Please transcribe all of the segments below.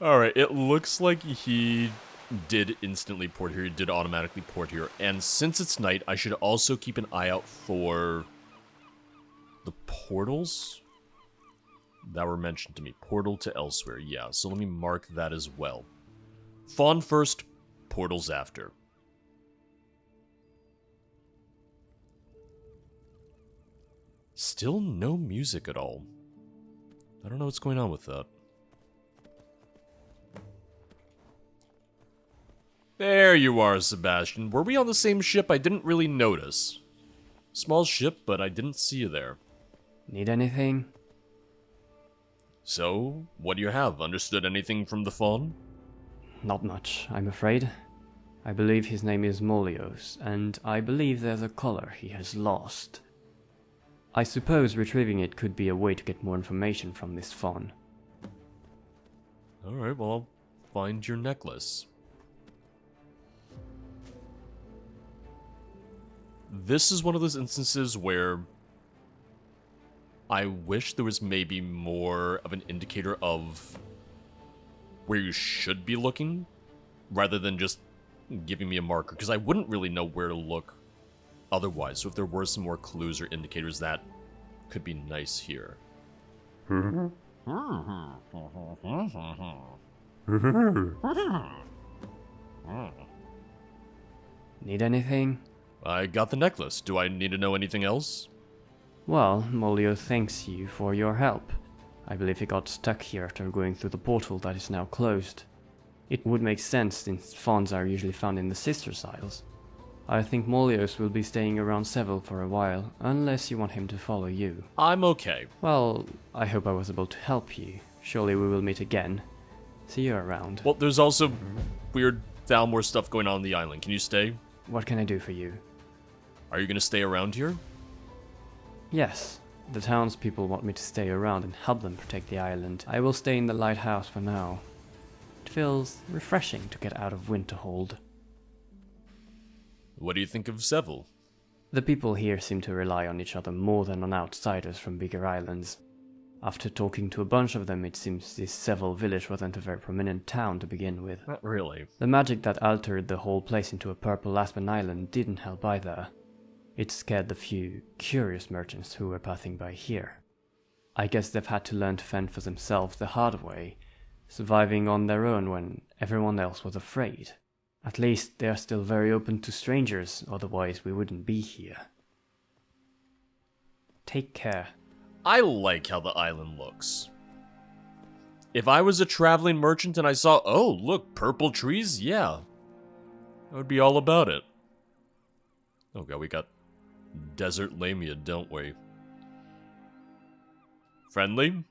Alright, it looks like he did instantly port here, he did automatically port here, and since it's night, I should also keep an eye out for the portals that were mentioned to me. Portal to elsewhere, yeah, so let me mark that as well. Fawn first, portals after. Still no music at all. I don't know what's going on with that. There you are, Sebastian. Were we on the same ship? I didn't really notice. Small ship, but I didn't see you there. Need anything? So, what do you have? Understood anything from the Fawn? Not much, I'm afraid. I believe his name is Molios, and I believe there's a collar he has lost. I suppose retrieving it could be a way to get more information from this Fawn. Alright, well, I'll find your necklace. This is one of those instances where I wish there was maybe more of an indicator of where you should be looking, rather than just giving me a marker, because I wouldn't really know where to look otherwise. So if there were some more clues or indicators, that could be nice here. Need anything? I got the necklace. Do I need to know anything else? Well, Molio thanks you for your help. I believe he got stuck here after going through the portal that is now closed. It would make sense since fawns are usually found in the Sisters' Isles. I think Molios will be staying around Cevil for a while, unless you want him to follow you. I'm okay. Well, I hope I was able to help you. Surely we will meet again. See you around. Well, there's also weird Thalmor stuff going on the island. Can you stay? What can I do for you? Are you gonna stay around here? Yes, the townspeople want me to stay around and help them protect the island. I will stay in the lighthouse for now. It feels refreshing to get out of Winterhold. What do you think of Cevil? The people here seem to rely on each other more than on outsiders from bigger islands. After talking to a bunch of them, it seems this Cevil village wasn't a very prominent town to begin with. Not really. The magic that altered the whole place into a purple aspen island didn't help either. It scared the few curious merchants who were passing by here. I guess they've had to learn to fend for themselves the hard way, surviving on their own when everyone else was afraid. At least they are still very open to strangers, otherwise we wouldn't be here. Take care. I like how the island looks. If I was a traveling merchant and I saw, oh, look, purple trees, yeah. I would be all about it. Oh god, we got desert lamia, don't we? Friendly?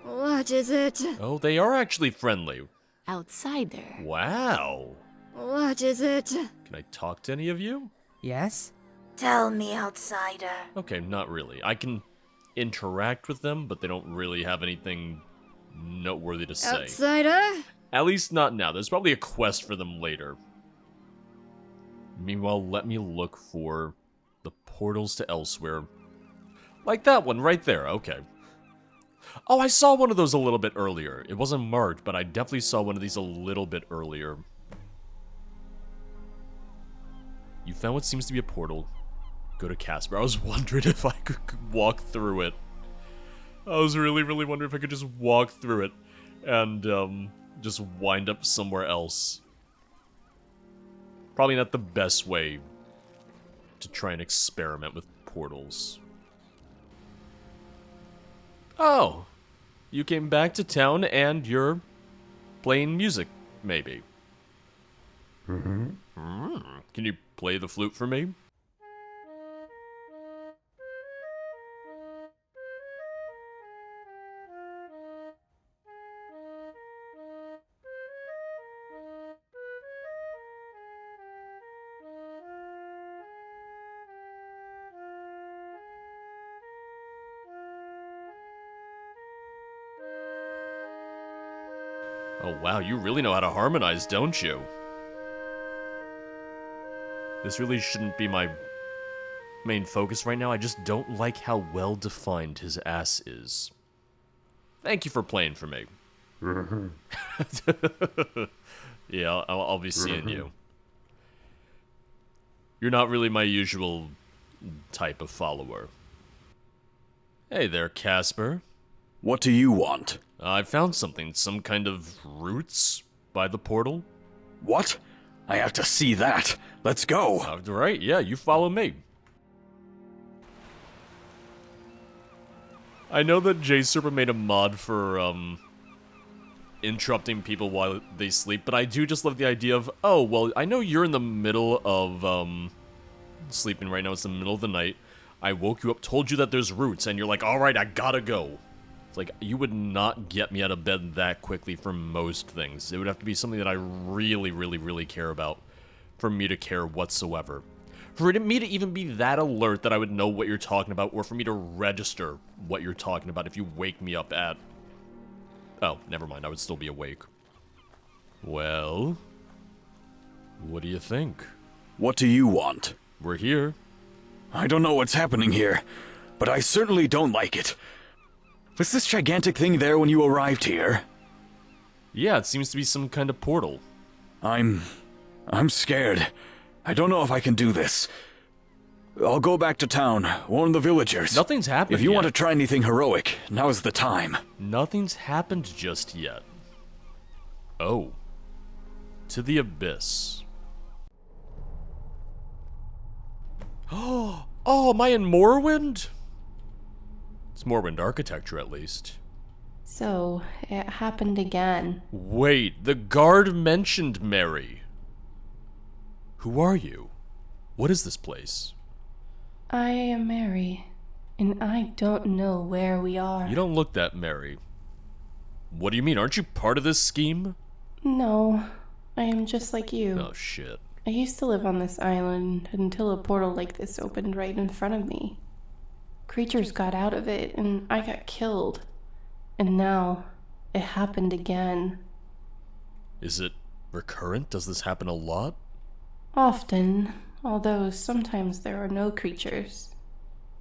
What is it? Oh, they are actually friendly. Outsider. Wow. What is it? Can I talk to any of you? Yes? Tell me, outsider. Okay, not really. I can interact with them, but they don't really have anything noteworthy to say. Outsider? At least not now. There's probably a quest for them later. Meanwhile, let me look for the portals to elsewhere. Like that one right there, okay. Oh, I saw one of those a little bit earlier. It wasn't marked, but I definitely saw one of these a little bit earlier. You found what seems to be a portal. Go to Casper. I was wondering if I could walk through it. I was really wondering if I could just walk through it and just wind up somewhere else. Probably not the best way to try and experiment with portals. Oh, you came back to town and you're playing music, maybe. Can you play the flute for me? Oh wow, you really know how to harmonize, don't you? This really shouldn't be my main focus right now. I just don't like how well defined his ass is. Thank you for playing for me. Yeah, I'll be seeing you. You're not really my usual type of follower. Hey there, Casper. What do you want? I found something, some kind of roots by the portal. What? I have to see that. Let's go. Right, yeah, you follow me. I know that J-Super made a mod for, interrupting people while they sleep, but I do just love the idea of, oh, well, I know you're in the middle of, sleeping right now. It's the middle of the night. I woke you up, told you that there's roots, and you're like, alright, I gotta go. It's like, you would not get me out of bed that quickly for most things. It would have to be something that I really, really, really care about for me to care whatsoever. For me to even be that alert that I would know what you're talking about, or for me to register what you're talking about if you wake me up at... Oh, never mind, I would still be awake. Well... what do you think? What do you want? We're here. I don't know what's happening here, but I certainly don't like it. Was this gigantic thing there when you arrived here? Yeah, it seems to be some kind of portal. I'm scared. I don't know if I can do this. I'll go back to town, warn the villagers. Nothing's happened If you yet. want to try anything heroic, now's the time. Nothing's happened just yet. Oh. To the abyss. Oh, am I in Morrowind? It's Morrowind architecture, at least. So, it happened again. Wait, the guard mentioned Mary. Who are you? What is this place? I am Mary, and I don't know where we are. You don't look that Mary. What do you mean? Aren't you part of this scheme? No, I am just like you. Oh, shit. I used to live on this island until a portal like this opened right in front of me. Creatures got out of it, and I got killed. And now, it happened again. Is it recurrent? Does this happen a lot? Often, although sometimes there are no creatures.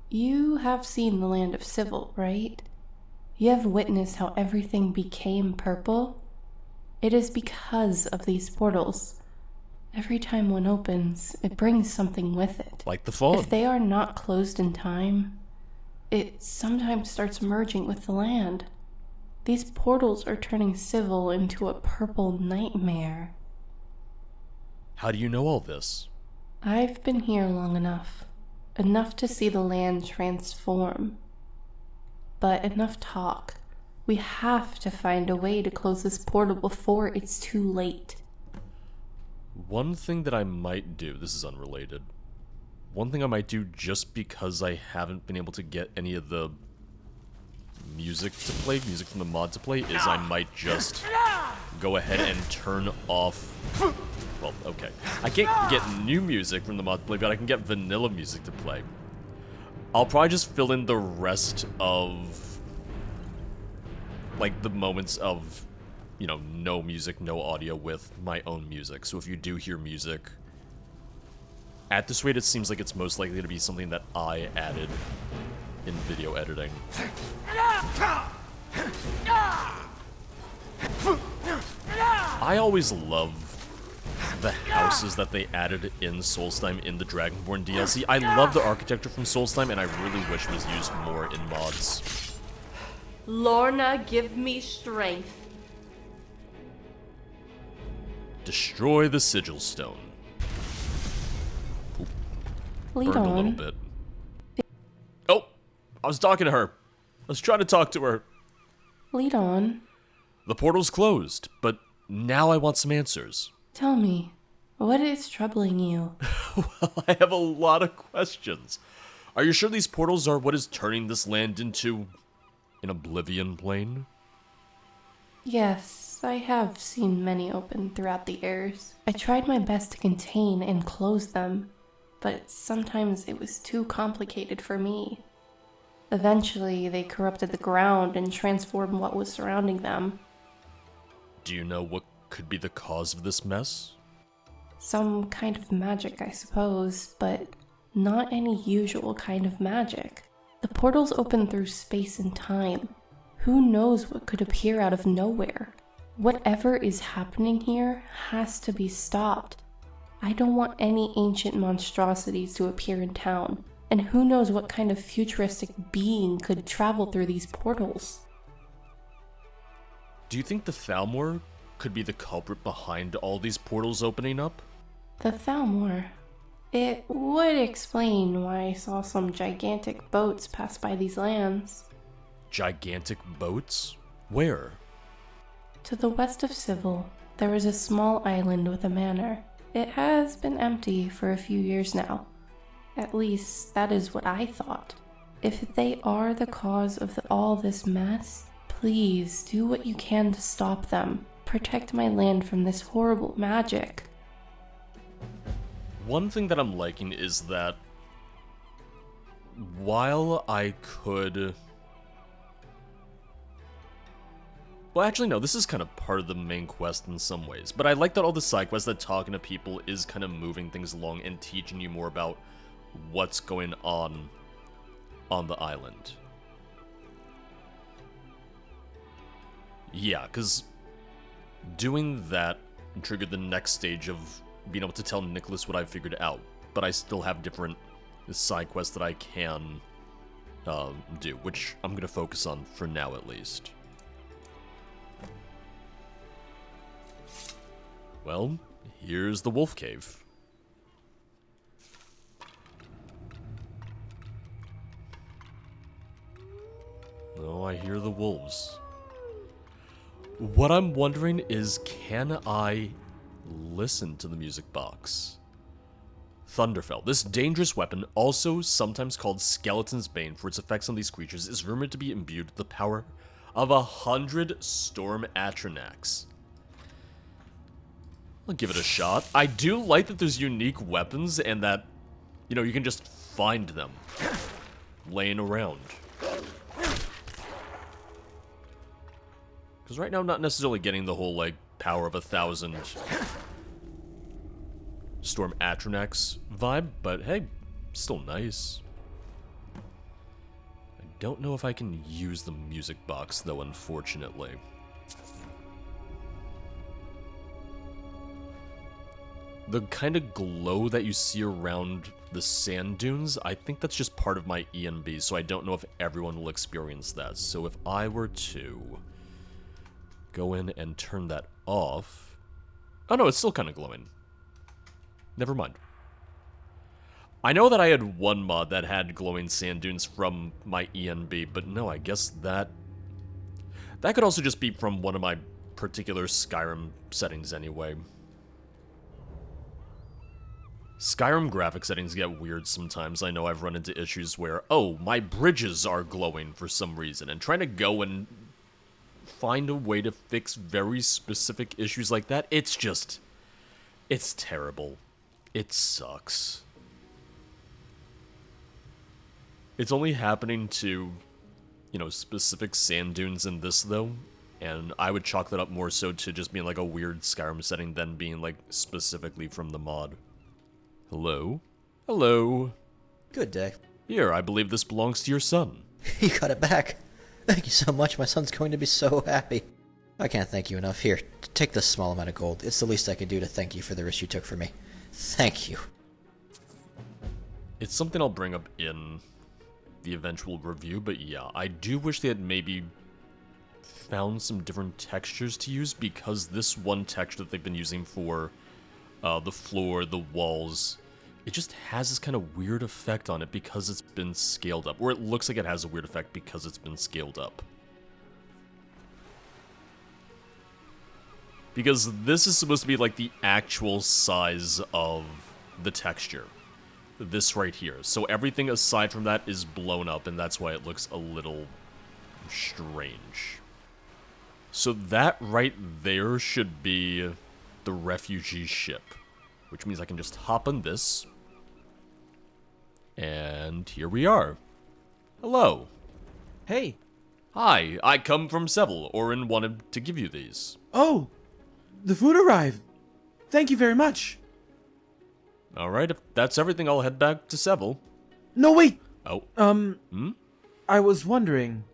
You have seen the land of Cevil, right? You have witnessed how everything became purple? It is because of these portals. Every time one opens, it brings something with it. Like the fog. If they are not closed in time, it sometimes starts merging with the land. These portals are turning Cevil into a purple nightmare. How do you know all this? I've been here long enough. Enough to see the land transform. But enough talk. We have to find a way to close this portal before it's too late. One thing that I might do, this is unrelated. One thing I might do just because I haven't been able to get any of the music from the mod to play, is I might just go ahead and turn off... Well, okay. I can't get new music from the mod to play, but I can get vanilla music to play. I'll probably just fill in the rest of... like, the moments of, you know, no music, no audio with my own music. So if you do hear music, at this rate it seems like it's most likely to be something that I added in video editing. I always love the houses that they added in Soulstime in the Dragonborn DLC. I love the architecture from Soulstime, and I really wish it was used more in mods. Lorna, give me strength. Destroy the sigil stone. Oop, Lead burned a little on. bit. Oh, I was talking to her. I was trying to talk to her. Lead on. The portal's closed, but now I want some answers. Tell me, what is troubling you? Well, I have a lot of questions. Are you sure these portals are what is turning this land into an oblivion plane? Yes, I have seen many open throughout the years. I tried my best to contain and close them, but sometimes it was too complicated for me. Eventually, they corrupted the ground and transformed what was surrounding them. Do you know what could be the cause of this mess? Some kind of magic, I suppose, but not any usual kind of magic. The portals open through space and time. Who knows what could appear out of nowhere? Whatever is happening here has to be stopped. I don't want any ancient monstrosities to appear in town, and who knows what kind of futuristic being could travel through these portals. Do you think the Thalmor could be the culprit behind all these portals opening up? The Thalmor. It would explain why I saw some gigantic boats pass by these lands. Gigantic boats? Where? To the west of Cevil, there is a small island with a manor. It has been empty for a few years now. At least, that is what I thought. If they are the cause of all this mess, please do what you can to stop them. Protect my land from this horrible magic. One thing that I'm liking is that while I could... Well, actually, no, this is kind of part of the main quest in some ways, but I like that all the side quests that talking to people is kind of moving things along and teaching you more about what's going on the island. Yeah, because doing that triggered the next stage of being able to tell Nicholas what I figured out, but I still have different side quests that I can do, which I'm going to focus on for now at least. Well, here's the wolf cave. Oh, I hear the wolves. What I'm wondering is, can I listen to the music box? Thunderfell. This dangerous weapon, also sometimes called Skeleton's Bane for its effects on these creatures, is rumored to be imbued with the power of 100 Storm Atronax. I'll give it a shot. I do like that there's unique weapons and that, you know, you can just find them laying around. Because right now I'm not necessarily getting the whole, like, power of 1,000 Storm Atronax vibe, but hey, still nice. I don't know if I can use the music box, though, unfortunately. The kind of glow that you see around the sand dunes, I think that's just part of my ENB, so I don't know if everyone will experience that. So if I were to go in and turn that off... Oh no, it's still kind of glowing. Never mind. I know that I had one mod that had glowing sand dunes from my ENB, but no, I guess that could also just be from one of my particular Skyrim settings anyway. Skyrim graphic settings get weird sometimes. I know I've run into issues where, oh, my bridges are glowing for some reason, and trying to go and find a way to fix very specific issues like that, it's terrible. It sucks. It's only happening to, you know, specific sand dunes in this, though, and I would chalk that up more so to just being like a weird Skyrim setting than being like specifically from the mod. Hello? Hello? Good day. Here, I believe this belongs to your son. You got it back. Thank you so much. My son's going to be so happy. I can't thank you enough. Here, take this small amount of gold. It's the least I could do to thank you for the risk you took for me. Thank you. It's something I'll bring up in the eventual review, but yeah, I do wish they had maybe found some different textures to use, because this one texture that they've been using for the floor, the walls, it just has this kind of weird effect on it because it's been scaled up. Or it looks like it has a weird effect because it's been scaled up. Because this is supposed to be like the actual size of the texture. This right here. So everything aside from that is blown up, and that's why it looks a little strange. So that right there should be the refugee ship, which means I can just hop on this, and here we are. Hello. Hey. Hi, I come from Cevil. Orin wanted to give you these. Oh, the food arrived. Thank you very much. Alright, if that's everything, I'll head back to Cevil. No, wait. Oh. I was wondering,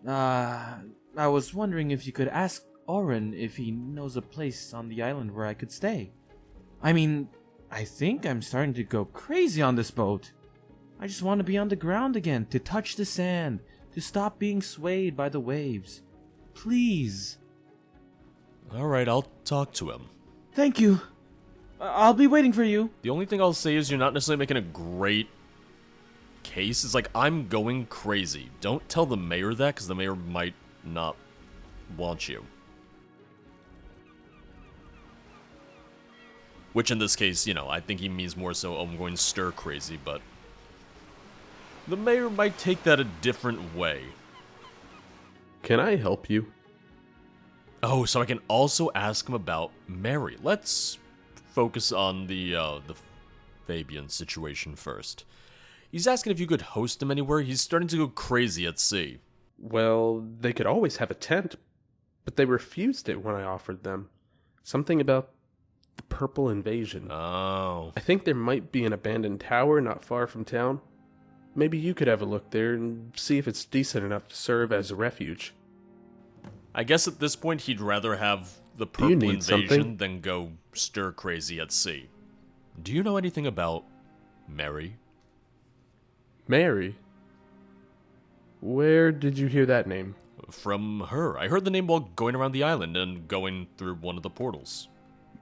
I was wondering if you could ask Oren if he knows a place on the island where I could stay. I mean, I think I'm starting to go crazy on this boat. I just want to be on the ground again, to touch the sand, to stop being swayed by the waves. Please. Alright, I'll talk to him. Thank you. I'll be waiting for you. The only thing I'll say is you're not necessarily making a great case. It's like, I'm going crazy. Don't tell the mayor that, because the mayor might not want you. Which in this case, you know, I think he means more so, I'm going stir crazy, but the mayor might take that a different way. Can I help you? Oh, so I can also ask him about Mary. Let's focus on the Fabian situation first. He's asking if you could host him anywhere. He's starting to go crazy at sea. Well, they could always have a tent, but they refused it when I offered them. Something about the purple invasion. Oh. I think there might be an abandoned tower not far from town. Maybe you could have a look there and see if it's decent enough to serve as a refuge. I guess at this point he'd rather have the Do purple you need invasion something? than go stir crazy at sea. Do you know anything about Mary? Mary? Where did you hear that name? From her. I heard the name while going around the island and going through one of the portals.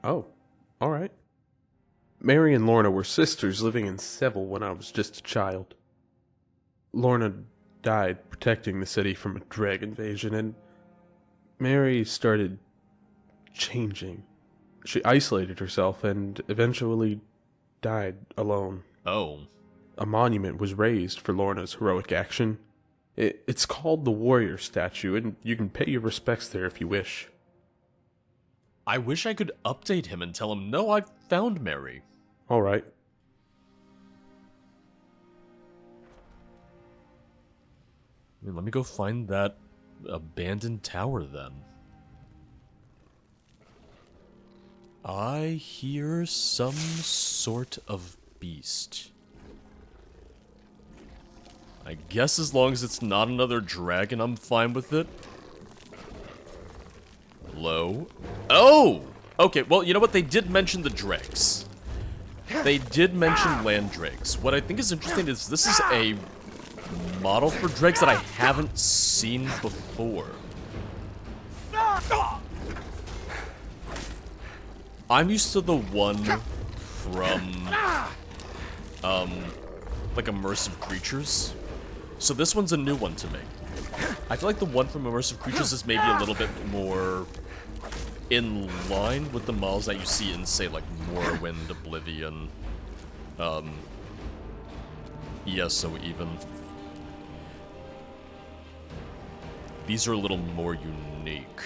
Oh, alright. Mary and Lorna were sisters living in Cevil when I was just a child. Lorna died protecting the city from a dreg invasion, and Mary started changing. She isolated herself and eventually died alone. Oh. A monument was raised for Lorna's heroic action. It's called the Warrior Statue, and you can pay your respects there if you wish. I wish I could update him and tell him, no, I found Mary. Alright. Let me go find that abandoned tower then. I hear some sort of beast. I guess as long as it's not another dragon, I'm fine with it. Hello? Oh! Okay, well, you know what? They did mention the dregs. They did mention land dregs. What I think is interesting is this is a model for dregs that I haven't seen before. I'm used to the one from, like Immersive Creatures. So this one's a new one to me. I feel like the one from Immersive Creatures is maybe a little bit more in line with the models that you see in, say, like Morrowind, Oblivion, ESO even. These are a little more unique.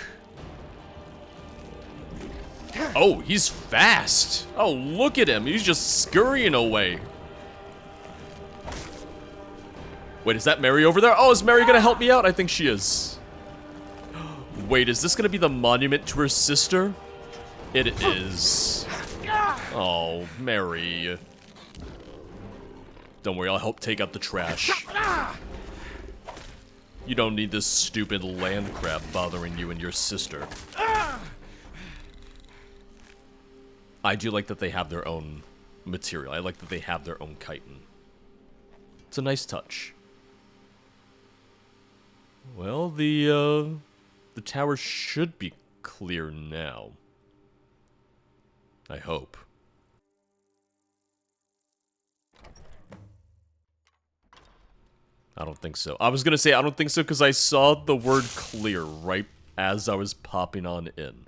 Oh, he's fast! Oh, look at him! He's just scurrying away. Wait, is that Mary over there? Oh, is Mary gonna help me out? I think she is. Wait, is this gonna be the monument to her sister? It is. Oh, Mary. Don't worry, I'll help take out the trash. You don't need this stupid land crab bothering you and your sister. I do like that they have their own material. I like that they have their own chitin. It's a nice touch. Well, the tower should be clear now. I hope. I don't think so. I was gonna say I don't think so because I saw the word clear right as I was popping on in.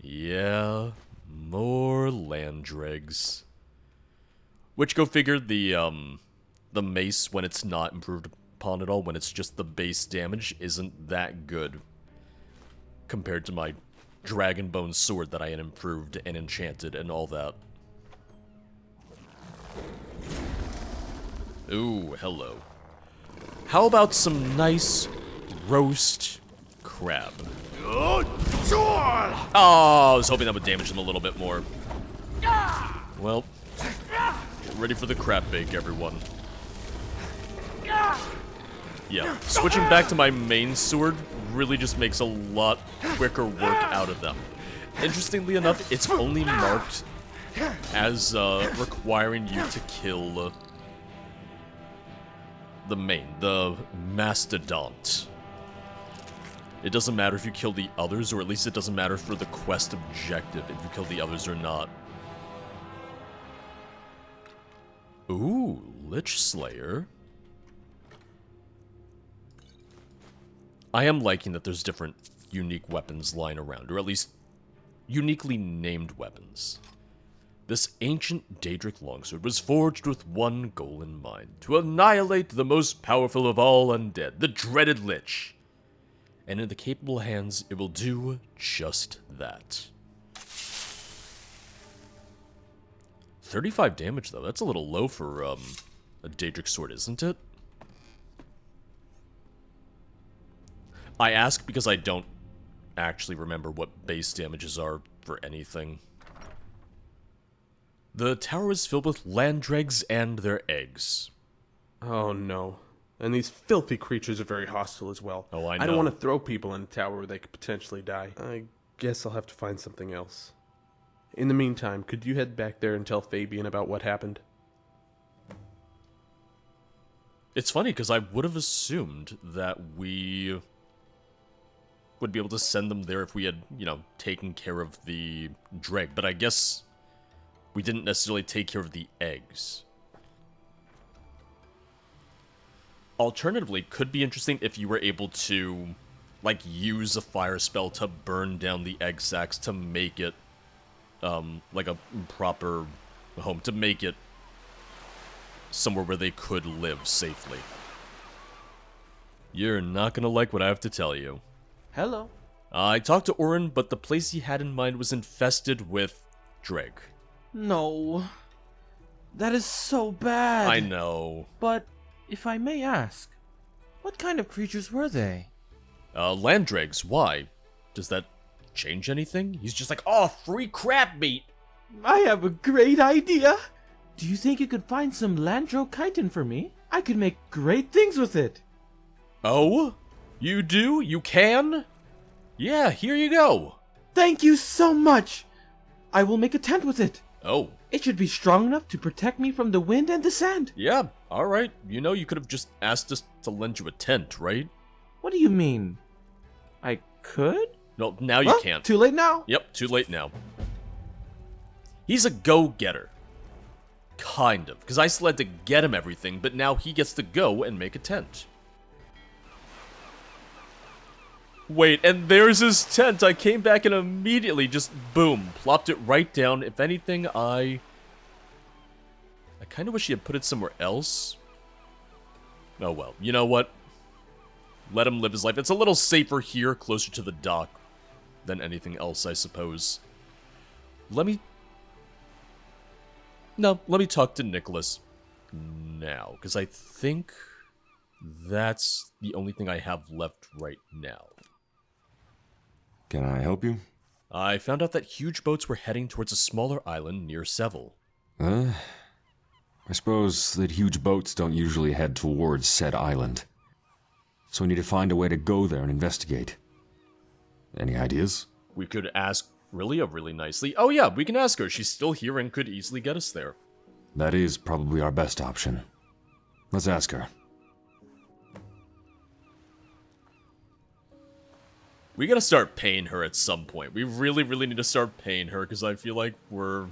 Yeah, more land dregs. Which, go figure, the mace, when it's not improved upon at all, when it's just the base damage, isn't that good compared to my Dragonbone sword that I had improved and enchanted and all that. Ooh, hello. How about some nice roast crab? Oh, I was hoping that would damage them a little bit more. Well, get ready for the crab bake, everyone. Yeah, switching back to my main sword really just makes a lot quicker work out of them. Interestingly enough, it's only marked as requiring you to kill the mastodont. It doesn't matter if you kill the others, or at least it doesn't matter for the quest objective if you kill the others or not. Ooh, Lich Slayer. I am liking that there's different unique weapons lying around, or at least uniquely named weapons. This ancient Daedric longsword was forged with one goal in mind: to annihilate the most powerful of all undead, the dreaded Lich. And in the capable hands, it will do just that. 35 damage, though. That's a little low for a Daedric sword, isn't it? I ask because I don't actually remember what base damages are for anything. The tower is filled with land dregs and their eggs. Oh no. And these filthy creatures are very hostile as well. Oh, I know. I don't want to throw people in a tower where they could potentially die. I guess I'll have to find something else. In the meantime, could you head back there and tell Fabian about what happened? It's funny, because I would have assumed that we would be able to send them there if we had, you know, taken care of the dreg. But I guess we didn't necessarily take care of the eggs. Alternatively, could be interesting if you were able to, like, use a fire spell to burn down the egg sacs to make it, like a proper home, to make it somewhere where they could live safely. You're not gonna like what I have to tell you. Hello. I talked to Orin, but the place he had in mind was infested with dreg. No. That is so bad. I know. But, if I may ask, what kind of creatures were they? Land dregs, why? Does that change anything? He's just like, oh, free crab meat! I have a great idea. Do you think you could find some Landro-chitin for me? I could make great things with it. Oh? You do? You can? Yeah, here you go. Thank you so much. I will make a tent with it. Oh. It should be strong enough to protect me from the wind and the sand. Yeah, alright. You know, you could have just asked us to lend you a tent, right? What do you mean? I could? No, now you can't. Too late now? Yep, too late now. He's a go-getter. Kind of. Because I still had to get him everything, but now he gets to go and make a tent. Wait, and there's his tent. I came back and immediately just, boom, plopped it right down. If anything, I kind of wish he had put it somewhere else. Oh well, you know what? Let him live his life. It's a little safer here, closer to the dock, than anything else, I suppose. Let me talk to Nicholas now, because I think that's the only thing I have left right now. Can I help you? I found out that huge boats were heading towards a smaller island near Cevil. I suppose that huge boats don't usually head towards said island. So we need to find a way to go there and investigate. Any ideas? We could ask Rilia really nicely. Oh yeah, we can ask her. She's still here and could easily get us there. That is probably our best option. Let's ask her. We gotta start paying her at some point. We really, really need to start paying her, because I feel like we're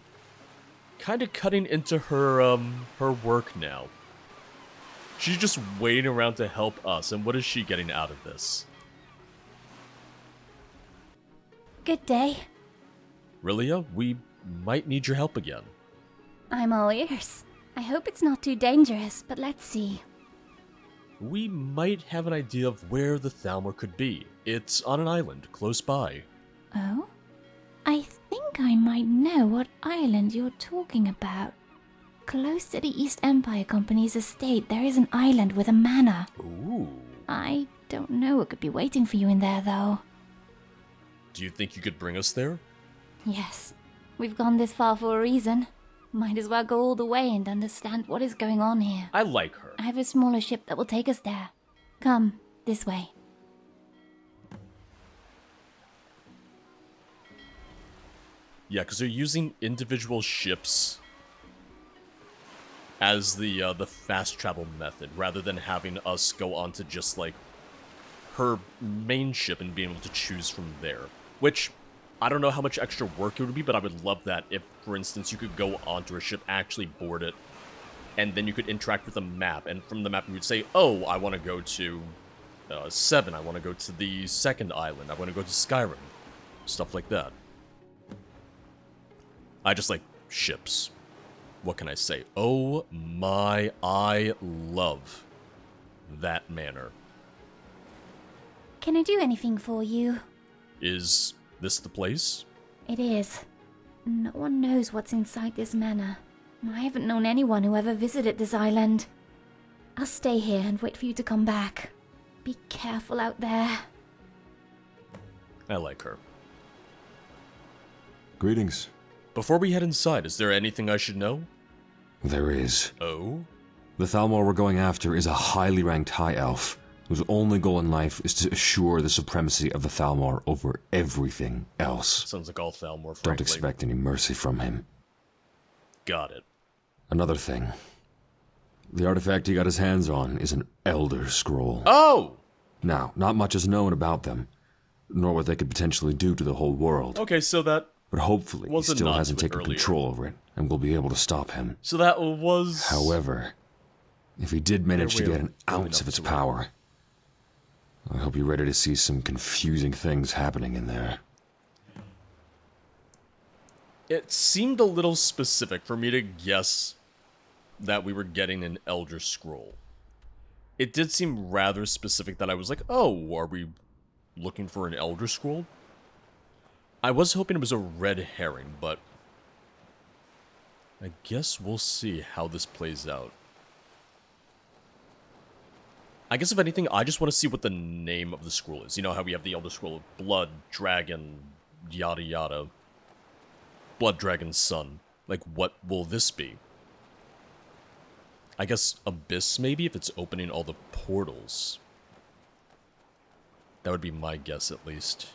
kind of cutting into her, her work now. She's just waiting around to help us, and what is she getting out of this? Good day. Rilia, we might need your help again. I'm all ears. I hope it's not too dangerous, but let's see. We might have an idea of where the Thalmor could be. It's on an island close by. Oh? I think I might know what island you're talking about. Close to the East Empire Company's estate, there is an island with a manor. Ooh. I don't know what could be waiting for you in there, though. Do you think you could bring us there? Yes. We've gone this far for a reason. Might as well go all the way and understand what is going on here. I like her. I have a smaller ship that will take us there. Come, this way. Yeah, because they're using individual ships as the fast travel method, rather than having us go on to just, like, her main ship and being able to choose from there. Which, I don't know how much extra work it would be, but I would love that if, for instance, you could go onto her ship, actually board it, and then you could interact with the map, and from the map you would say, oh, I want to go to 7, I want to go to the second island, I want to go to Skyrim. Stuff like that. I just like ships. What can I say? Oh my, I love that manor. Can I do anything for you? Is this the place? It is. No one knows what's inside this manor. I haven't known anyone who ever visited this island. I'll stay here and wait for you to come back. Be careful out there. I like her. Greetings. Before we head inside, is there anything I should know? There is. Oh? The Thalmor we're going after is a highly ranked high elf, whose only goal in life is to assure the supremacy of the Thalmor over everything else. Sounds like all Thalmor, frankly. Don't expect any mercy from him. Got it. Another thing. The artifact he got his hands on is an Elder Scroll. Oh! Now, not much is known about them, nor what they could potentially do to the whole world. Okay, so that... But hopefully he still hasn't taken control over it, and we'll be able to stop him. So that was... However, if he did manage to get an ounce of its power, I hope you're ready to see some confusing things happening in there. It seemed a little specific for me to guess that we were getting an Elder Scroll. It did seem rather specific that I was like, oh, are we looking for an Elder Scroll? I was hoping it was a red herring, but I guess we'll see how this plays out. I guess if anything, I just want to see what the name of the scroll is. You know how we have the Elder Scroll of Blood, Dragon, yada yada. Blood, Dragon, Sun. Like, what will this be? I guess Abyss, maybe, if it's opening all the portals. That would be my guess, at least.